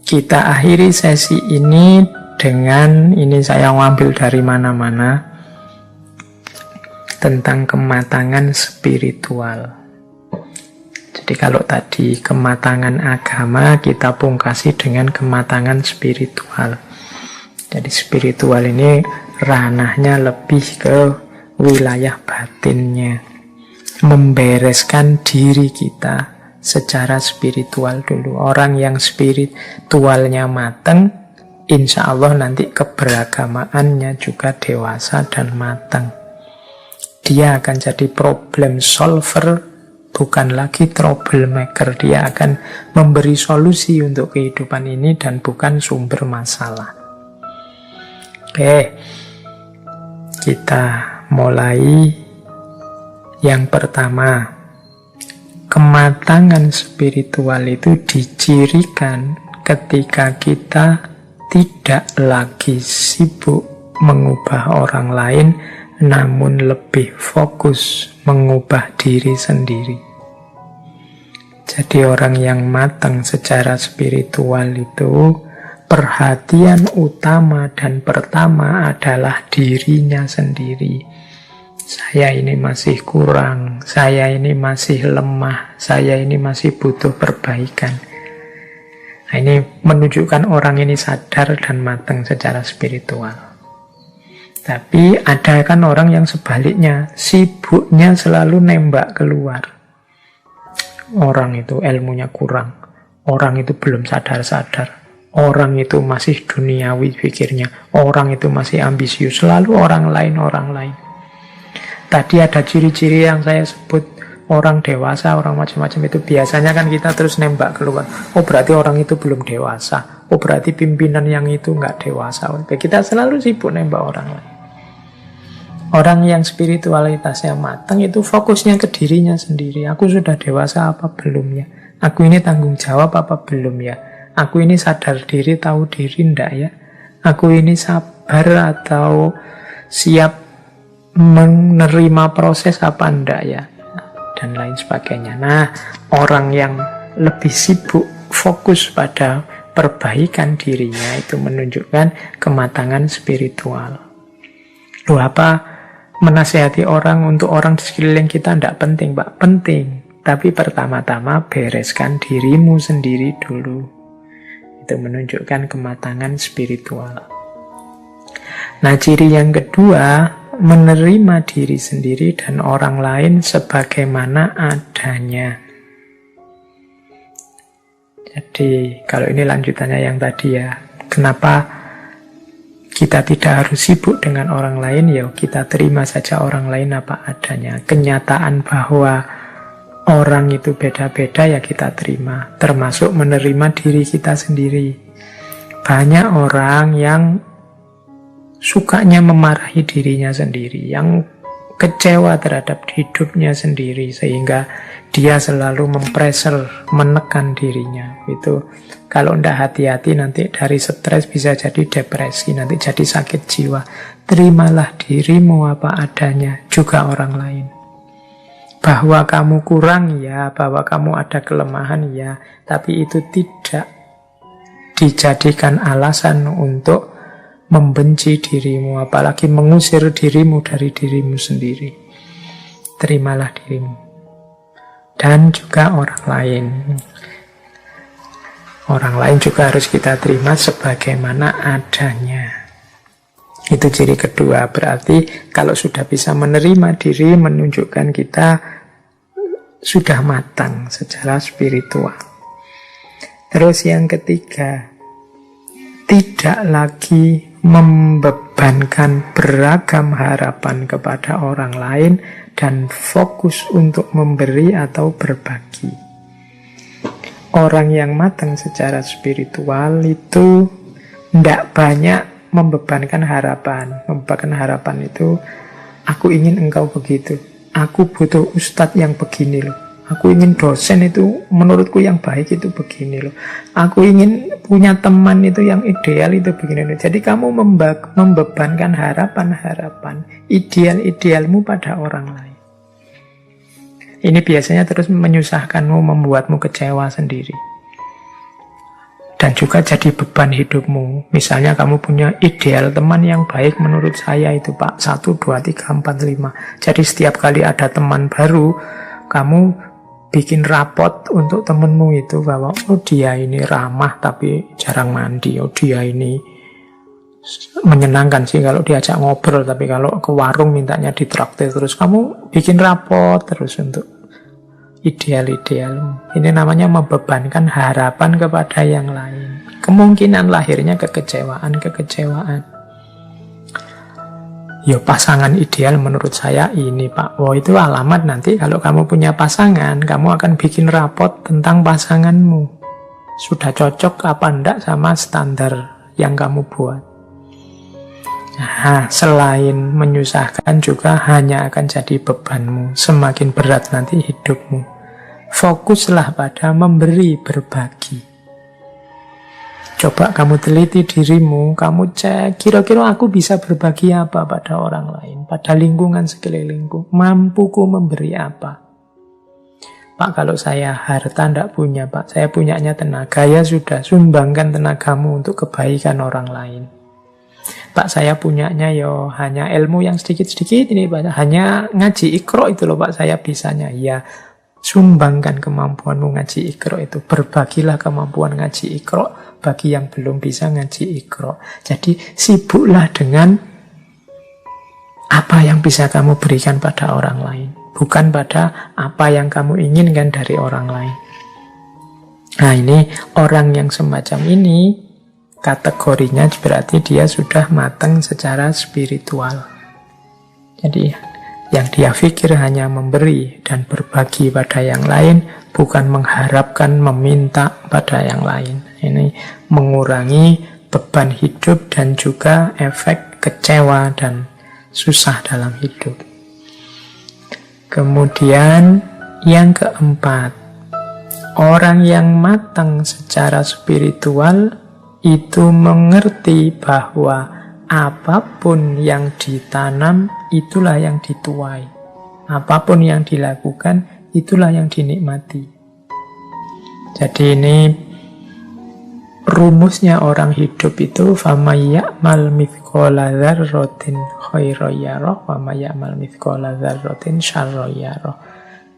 kita akhiri sesi ini dengan, ini saya ngambil dari mana-mana, tentang kematangan spiritual. Jadi kalau tadi kematangan agama, kita pungkasi dengan kematangan spiritual. Jadi spiritual ini ranahnya lebih ke wilayah batinnya, membereskan diri kita secara spiritual dulu. Orang yang spiritualnya mateng, insya Allah nanti keberagamaannya juga dewasa dan mateng. Dia akan jadi problem solver, bukan lagi troublemaker. Dia akan memberi solusi untuk kehidupan ini dan bukan sumber masalah. Oke, kita mulai. Yang pertama, kematangan spiritual itu dicirikan ketika kita tidak lagi sibuk mengubah orang lain, namun lebih fokus mengubah diri sendiri. Jadi orang yang matang secara spiritual itu perhatian utama dan pertama adalah dirinya sendiri. Saya ini masih kurang, saya ini masih lemah, saya ini masih butuh perbaikan. Nah, ini menunjukkan orang ini sadar dan matang secara spiritual. Tapi ada kan orang yang sebaliknya, sibuknya selalu nembak keluar. Orang itu ilmunya kurang, orang itu belum sadar-sadar, orang itu masih duniawi pikirnya, orang itu masih ambisius, selalu orang lain. Tadi ada ciri-ciri yang saya sebut, orang dewasa, orang macam-macam itu biasanya kan kita terus nembak keluar. Oh berarti orang itu belum dewasa, oh berarti pimpinan yang itu nggak dewasa. Kita selalu sibuk nembak orang lain. Orang yang spiritualitasnya matang itu fokusnya ke dirinya sendiri. Aku sudah dewasa apa belum ya? Aku ini tanggung jawab apa belum ya? Aku ini sadar diri, tahu diri enggak ya? Aku ini sabar atau siap menerima proses apa enggak ya? Dan lain sebagainya. Nah, orang yang lebih sibuk fokus pada perbaikan dirinya itu menunjukkan kematangan spiritual. Loh, apa menasihati orang untuk orang di sekeliling kita tidak penting, Pak? Penting. Tapi pertama-tama bereskan dirimu sendiri dulu. Itu menunjukkan kematangan spiritual. Nah, ciri yang kedua, menerima diri sendiri dan orang lain sebagaimana adanya. Jadi, kalau ini lanjutannya yang tadi ya, kenapa kita tidak harus sibuk dengan orang lain, ya kita terima saja orang lain apa adanya. Kenyataan bahwa orang itu beda-beda ya kita terima, termasuk menerima diri kita sendiri. Banyak orang yang sukanya memarahi dirinya sendiri, yang kecewa terhadap hidupnya sendiri, sehingga dia selalu mempressure, menekan dirinya. Itu kalau tidak hati-hati nanti dari stres bisa jadi depresi, nanti jadi sakit jiwa. Terimalah dirimu apa adanya, juga orang lain. Bahwa kamu kurang ya, bahwa kamu ada kelemahan ya, tapi itu tidak dijadikan alasan untuk membenci dirimu, apalagi mengusir dirimu dari dirimu sendiri. Terimalah dirimu. Dan juga orang lain. Orang lain juga harus kita terima sebagaimana adanya. Itu ciri kedua. Berarti kalau sudah bisa menerima diri, menunjukkan kita sudah matang secara spiritual. Terus yang ketiga, tidak lagi membebankan beragam harapan kepada orang lain dan fokus untuk memberi atau berbagi. Orang yang matang secara spiritual itu tidak banyak membebankan harapan. Membebankan harapan itu, aku ingin engkau begitu, aku butuh ustadz yang begini loh, aku ingin dosen itu menurutku yang baik itu begini loh, aku ingin punya teman itu yang ideal itu begini loh. Jadi kamu membebankan harapan-harapan ideal-idealmu pada orang lain. Ini biasanya terus menyusahkanmu, membuatmu kecewa sendiri. dan juga jadi beban hidupmu. Misalnya kamu punya ideal teman yang baik menurut saya itu Pak, 1, 2, 3, 4, 5. Jadi setiap kali ada teman baru, kamu bikin rapot untuk temenmu itu bahwa oh dia ini ramah tapi jarang mandi, oh dia ini menyenangkan sih kalau diajak ngobrol, tapi kalau ke warung mintanya ditraktir terus. Kamu bikin rapot terus untuk ideal-ideal. Ini namanya membebankan harapan kepada yang lain. Kemungkinan lahirnya kekecewaan. Ya pasangan ideal menurut saya ini Pak. Oh itu alamat nanti kalau kamu punya pasangan, kamu akan bikin rapot tentang pasanganmu. Sudah cocok apa enggak sama standar yang kamu buat. Nah, selain menyusahkan juga hanya akan jadi bebanmu. Semakin berat nanti hidupmu. Fokuslah pada memberi, berbagi. Coba kamu teliti dirimu, kamu cek kira-kira aku bisa berbagi apa pada orang lain, pada lingkungan sekelilingku. Mampuku memberi apa? Pak, kalau saya harta tidak punya Pak, saya punyanya tenaga, ya sudah, sumbangkan tenagamu untuk kebaikan orang lain. Pak, saya punyanya yo hanya ilmu yang sedikit-sedikit ini Pak, hanya ngaji Iqra itu loh Pak, saya bisanya. Ya, sumbangkan kemampuanmu ngaji Iqra itu, berbagilah kemampuan ngaji Iqra bagi yang belum bisa ngaji Iqra. Jadi sibuklah dengan apa yang bisa kamu berikan pada orang lain, bukan pada apa yang kamu inginkan dari orang lain. Nah ini orang yang semacam ini kategorinya berarti dia sudah matang secara spiritual. Jadi yang dia pikir hanya memberi dan berbagi pada yang lain, bukan mengharapkan, meminta pada yang lain. Ini mengurangi beban hidup dan juga efek kecewa dan susah dalam hidup. Kemudian yang keempat, orang yang matang secara spiritual itu mengerti bahwa apapun yang ditanam, itulah yang dituai. Apapun yang dilakukan, itulah yang dinikmati. Jadi ini rumusnya orang hidup itu, فَمَنْ يَعْمَلْ مِثْقَالَ ذَرَّةٍ خَيْرًا يَرَهُ وَمَنْ يَعْمَلْ مِثْقَالَ ذَرَّةٍ شَرًّا يَرَهُ.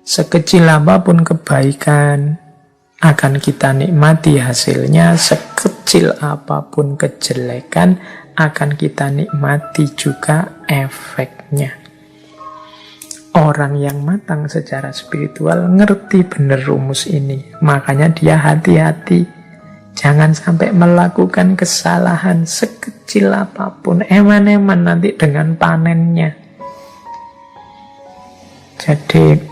Sekecil apapun kebaikan akan kita nikmati hasilnya, sekecil apapun kejelekan akan kita nikmati juga efeknya. Orang yang matang secara spiritual ngerti benar rumus ini, makanya dia hati-hati. Jangan sampai melakukan kesalahan sekecil apapun, eman-eman nanti dengan panennya. Jadi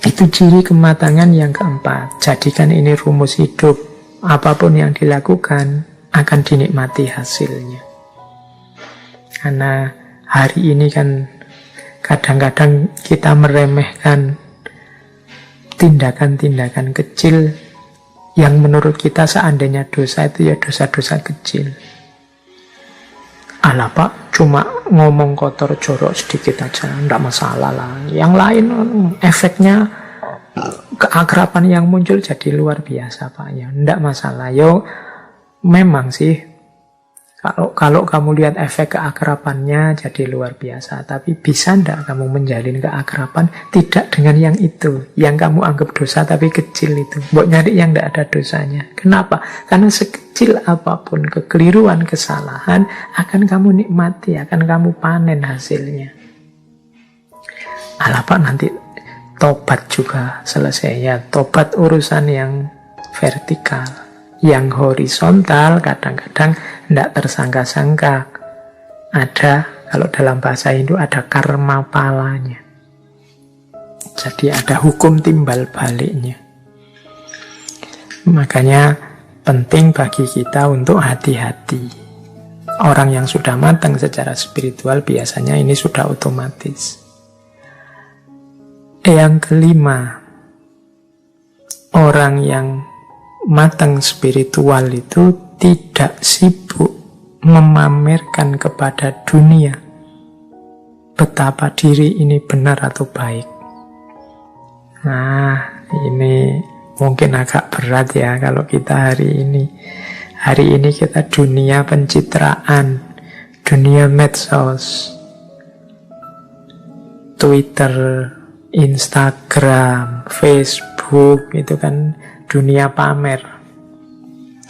itu ciri kematangan yang keempat. Jadikan ini rumus hidup. Apapun yang dilakukan akan dinikmati hasilnya. Karena hari ini kan kadang-kadang kita meremehkan tindakan-tindakan kecil yang menurut kita seandainya dosa itu ya dosa-dosa kecil. Alah Pak, cuma ngomong kotor jorok sedikit aja, enggak masalah lah. Yang lain efeknya keakraban yang muncul jadi luar biasa Pak ya, enggak masalah. Yo memang sih kalau kamu lihat efek keakrabannya jadi luar biasa, tapi bisa enggak kamu menjalin keakraban tidak dengan yang itu, yang kamu anggap dosa tapi kecil itu. Mbok nyari yang enggak ada dosanya. Kenapa? Karena sekecil apapun kekeliruan, kesalahan akan kamu nikmati, akan kamu panen hasilnya. Alah Pak, nanti tobat juga selesai ya. Tobat urusan yang vertikal. Yang horizontal kadang-kadang tidak tersangka-sangka. Ada, kalau dalam bahasa Hindu ada karma palanya. Jadi ada hukum timbal baliknya. Makanya penting bagi kita untuk hati-hati. Orang yang sudah matang secara spiritual biasanya ini sudah otomatis. Yang kelima, orang yang matang spiritual itu tidak sibuk memamerkan kepada dunia betapa diri ini benar atau baik. Nah, ini Mungkin agak berat ya kalau kita hari ini. Hari ini kita dunia pencitraan, dunia medsos, Twitter, Instagram, Facebook, itu kan dunia pamer.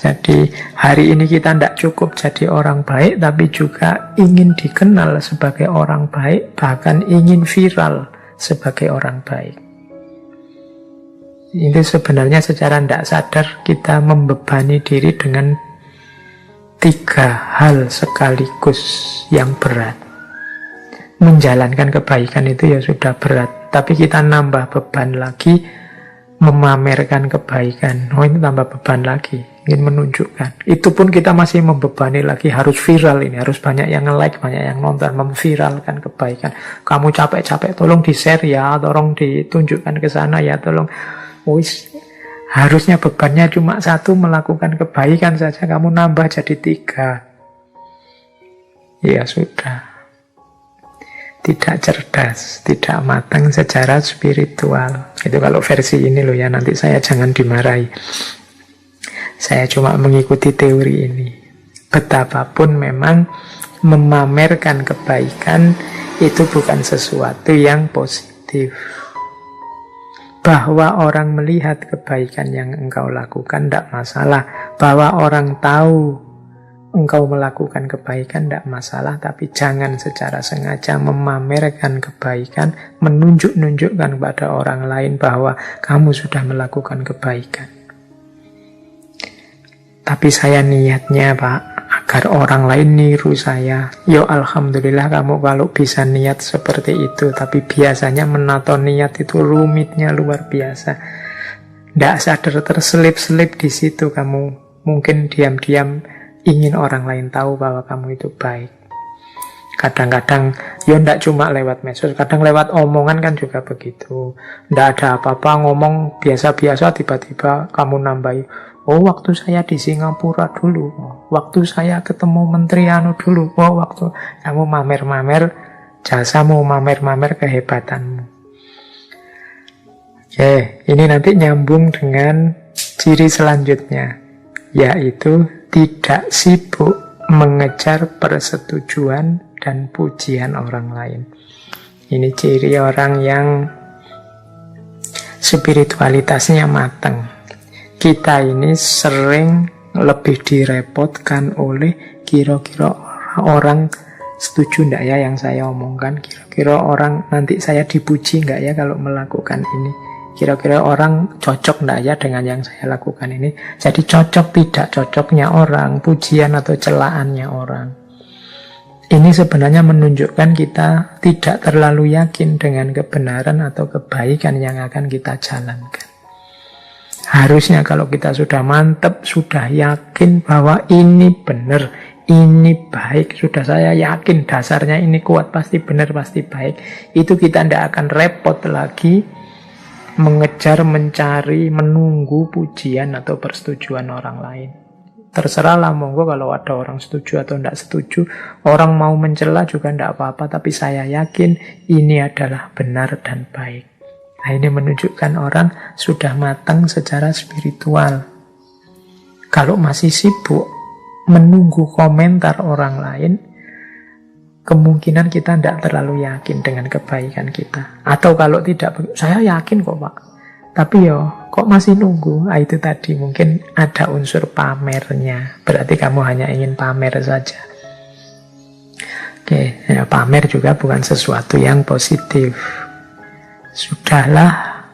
Jadi hari ini kita tidak cukup jadi orang baik, tapi juga ingin dikenal sebagai orang baik, bahkan ingin viral sebagai orang baik. Ini sebenarnya secara tidak sadar kita membebani diri dengan 3 hal sekaligus yang berat. Menjalankan kebaikan itu ya sudah berat, tapi kita nambah beban lagi, memamerkan kebaikan. Oh, ini tambah beban lagi, ingin menunjukkan. Itu pun kita masih membebani lagi, harus viral ini, harus banyak yang like, banyak yang nonton, memviralkan kebaikan. Kamu capek-capek, tolong di-share ya, tolong ditunjukkan ke sana ya, tolong. Wis, harusnya bebannya cuma 1, melakukan kebaikan saja, kamu nambah jadi 3. Ya sudah. Tidak cerdas, tidak matang secara spiritual. Itu kalau versi ini loh ya, nanti saya jangan dimarahi. Saya cuma mengikuti teori ini. Betapapun memang memamerkan kebaikan itu bukan sesuatu yang positif. Bahwa orang melihat kebaikan yang engkau lakukan tidak masalah. Bahwa orang tahu engkau melakukan kebaikan tidak masalah, tapi jangan secara sengaja memamerkan kebaikan, menunjukkan pada orang lain bahwa kamu sudah melakukan kebaikan. Tapi saya niatnya, Pak, agar orang lain niru saya. Yo alhamdulillah kamu kalau bisa niat seperti itu, tapi biasanya menato niat itu rumitnya luar biasa. Tidak sadar terselip-selip di situ kamu. Mungkin diam-diam ingin orang lain tahu bahwa kamu itu baik. Kadang-kadang, ya tidak cuma lewat medsos, kadang lewat omongan kan juga begitu. Tidak ada apa-apa, ngomong biasa-biasa, tiba-tiba kamu nambahi, oh waktu saya di Singapura dulu, waktu saya ketemu Menteri anu dulu, oh waktu kamu mamer-mamer jasamu, mamer-mamer kehebatanmu. Oke, ini nanti nyambung dengan ciri selanjutnya, yaitu tidak sibuk mengejar persetujuan dan pujian orang lain. Ini ciri orang yang spiritualitasnya matang. Kita ini sering lebih direpotkan oleh kira-kira orang setuju enggak ya yang saya omongkan, kira-kira orang nanti saya dipuji enggak ya kalau melakukan ini, kira-kira orang cocok enggak ya dengan yang saya lakukan ini. Jadi cocok tidak cocoknya orang, pujian atau celaannya orang, ini sebenarnya menunjukkan kita tidak terlalu yakin dengan kebenaran atau kebaikan yang akan kita jalankan. Harusnya kalau kita sudah mantap, sudah yakin bahwa ini benar, ini baik, sudah saya yakin dasarnya ini kuat, pasti benar, pasti baik, itu kita tidak akan repot lagi mengejar, mencari, menunggu pujian atau persetujuan orang lain. Terserahlah, monggo kalau ada orang setuju atau tidak setuju, orang mau mencela juga tidak apa-apa, tapi saya yakin ini adalah benar dan baik. Nah, ini menunjukkan orang sudah matang secara spiritual. Kalau masih sibuk menunggu komentar orang lain, kemungkinan kita tidak terlalu yakin dengan kebaikan kita. Atau kalau tidak, saya yakin kok Pak, tapi kok masih nunggu? Nah, itu tadi mungkin ada unsur pamernya. Berarti kamu hanya ingin pamer saja. Oke, ya, pamer juga bukan sesuatu yang positif. Sudahlah,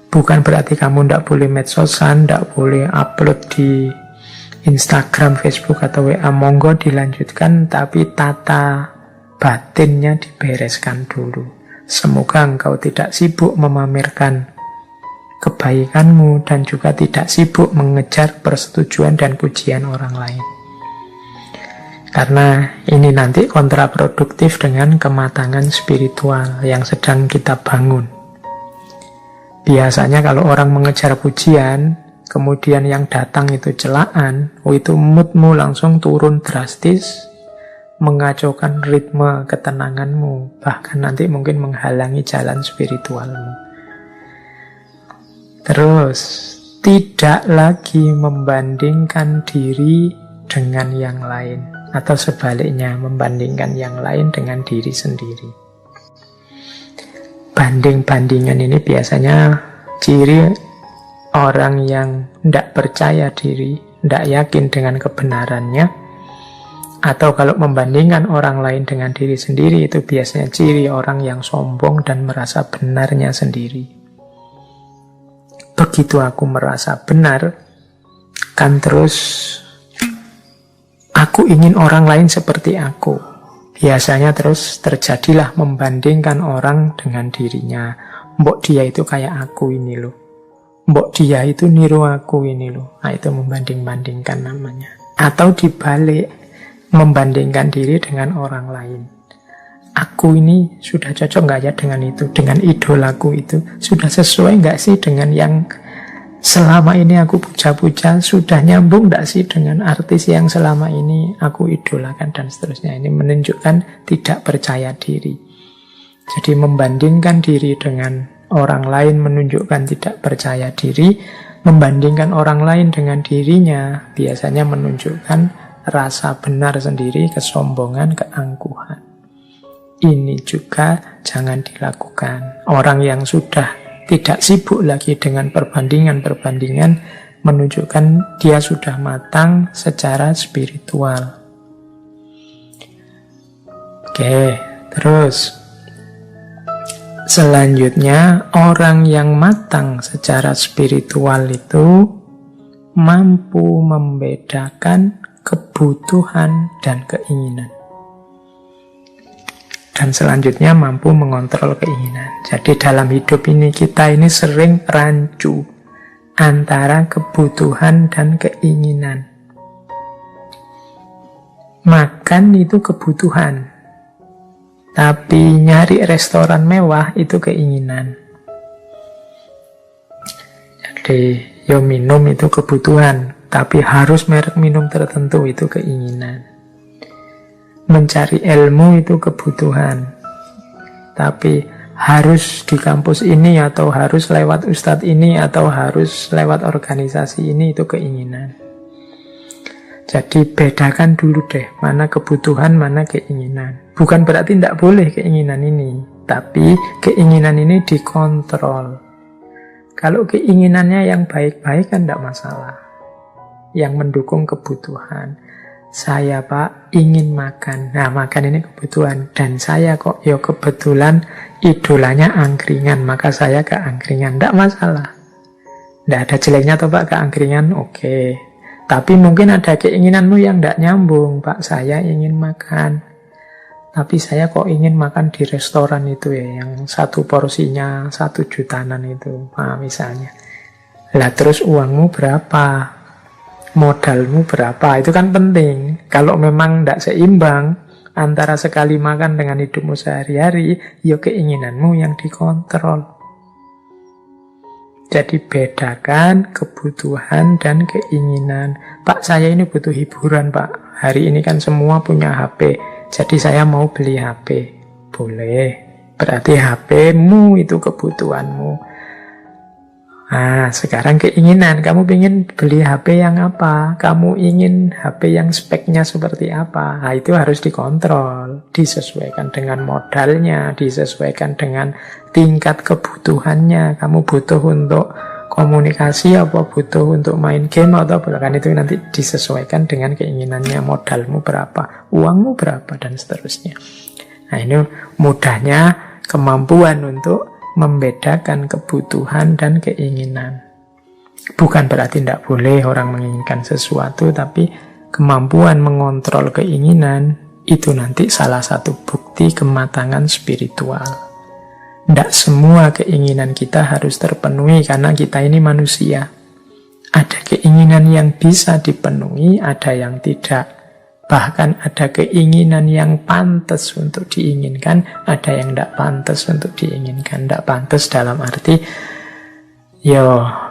bukan berarti kamu tidak boleh medsosan, tidak boleh upload di Instagram, Facebook, atau WA. Monggo dilanjutkan, tapi tata batinnya dibereskan dulu. Semoga engkau tidak sibuk memamerkan kebaikanmu dan juga tidak sibuk mengejar persetujuan dan pujian orang lain. Karena ini nanti kontraproduktif dengan kematangan spiritual yang sedang kita bangun. Biasanya kalau orang mengejar pujian, kemudian yang datang itu celaan, itu moodmu langsung turun drastis, mengacaukan ritme ketenanganmu, bahkan nanti mungkin menghalangi jalan spiritualmu. Terus, tidak lagi membandingkan diri dengan yang lain, atau sebaliknya membandingkan yang lain dengan diri sendiri. Banding-bandingan ini biasanya ciri orang yang tidak percaya diri, tidak yakin dengan kebenarannya, atau kalau membandingkan orang lain dengan diri sendiri, itu biasanya ciri orang yang sombong dan merasa benarnya sendiri. Begitu aku merasa benar, kan terus aku ingin orang lain seperti aku. Biasanya terus terjadilah membandingkan orang dengan dirinya. Mbok dia itu kayak aku ini loh. Mbok dia itu niru aku ini loh. Nah, itu membanding-bandingkan namanya. Atau dibalik, membandingkan diri dengan orang lain. Aku ini sudah cocok nggak ya dengan itu, dengan idolaku itu? Sudah sesuai nggak sih dengan yang selama ini aku puja-puja? Sudah nyambung nggak sih dengan artis yang selama ini aku idolakan, dan seterusnya. Ini menunjukkan tidak percaya diri. Jadi membandingkan diri dengan orang lain menunjukkan tidak percaya diri. Membandingkan orang lain dengan dirinya biasanya menunjukkan rasa benar sendiri, kesombongan, keangkuhan. Ini juga jangan dilakukan. Orang yang sudah tidak sibuk lagi dengan perbandingan-perbandingan menunjukkan dia sudah matang secara spiritual. Oke, terus selanjutnya, orang yang matang secara spiritual itu mampu membedakan kebutuhan dan keinginan. Dan selanjutnya mampu mengontrol keinginan. Jadi dalam hidup ini kita ini sering rancu antara kebutuhan dan keinginan. Makan itu kebutuhan, tapi nyari restoran mewah itu keinginan. Jadi minum itu kebutuhan, tapi harus merek minum tertentu itu keinginan. Mencari ilmu itu kebutuhan, tapi harus di kampus ini, atau harus lewat ustadz ini, atau harus lewat organisasi ini, itu keinginan. Jadi bedakan dulu deh, mana kebutuhan, mana keinginan. Bukan berarti tidak boleh keinginan ini, tapi keinginan ini dikontrol. Kalau keinginannya yang baik-baik kan tidak masalah, yang mendukung kebutuhan. Saya Pak ingin makan, nah makan ini kebutuhan, dan saya kok ya kebetulan idolanya angkringan, maka saya ke angkringan, tidak masalah. Tidak ada jeleknya toh Pak ke angkringan, oke. Tapi mungkin ada keinginanmu yang tidak nyambung, Pak saya ingin makan, tapi saya kok ingin makan di restoran itu ya, yang satu porsinya 1 jutaan itu, nah misalnya. Lah terus uangmu berapa? Modalmu berapa? Itu kan penting. Kalau memang tidak seimbang antara sekali makan dengan hidupmu sehari-hari, ya keinginanmu yang dikontrol. Jadi bedakan kebutuhan dan keinginan. Pak saya ini butuh hiburan Pak, hari ini kan semua punya HP, jadi saya mau beli HP. Boleh, berarti HP-mu itu kebutuhanmu. Nah, sekarang keinginan. Kamu ingin beli HP yang apa? Kamu ingin HP yang speknya seperti apa? Nah, itu harus dikontrol. Disesuaikan dengan modalnya, disesuaikan dengan tingkat kebutuhannya. Kamu butuh untuk komunikasi apa butuh untuk main game atau apa? Kan itu nanti disesuaikan dengan keinginannya. Modalmu berapa? Uangmu berapa? Dan seterusnya. Nah, ini mudahnya kemampuan untuk membedakan kebutuhan dan keinginan. Bukan berarti tidak boleh orang menginginkan sesuatu, tapi kemampuan mengontrol keinginan itu nanti salah satu bukti kematangan spiritual. Tidak semua keinginan kita harus terpenuhi karena kita ini manusia. Ada keinginan yang bisa dipenuhi, ada yang tidak. Bahkan ada keinginan yang pantas untuk diinginkan, ada yang tidak pantas untuk diinginkan. Tidak pantas dalam arti,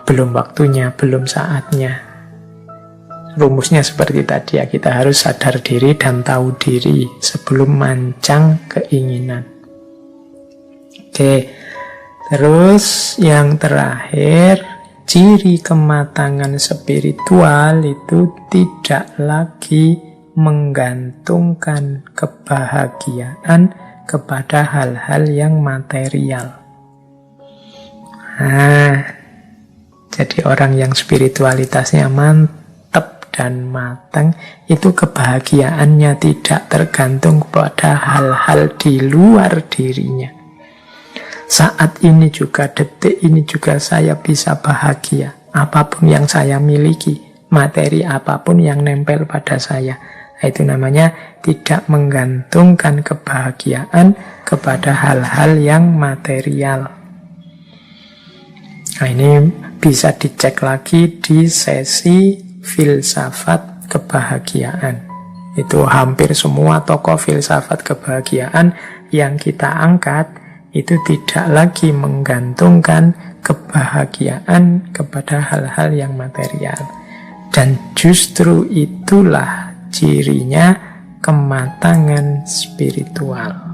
belum waktunya, belum saatnya. Rumusnya seperti tadi ya, kita harus sadar diri dan tahu diri sebelum mancang keinginan. Oke, terus yang terakhir, ciri kematangan spiritual itu tidak lagi menggantungkan kebahagiaan kepada hal-hal yang material. Nah, jadi orang yang spiritualitasnya mantap dan matang, itu kebahagiaannya tidak tergantung pada hal-hal di luar dirinya. Saat ini juga, detik ini juga saya bisa bahagia. Apapun yang saya miliki, materi apapun yang nempel pada saya. Itu namanya tidak menggantungkan kebahagiaan kepada hal-hal yang material. Nah, ini bisa dicek lagi di sesi filsafat kebahagiaan. Itu hampir semua tokoh filsafat kebahagiaan yang kita angkat itu tidak lagi menggantungkan kebahagiaan kepada hal-hal yang material. Dan justru itulah cirinya kematangan spiritual.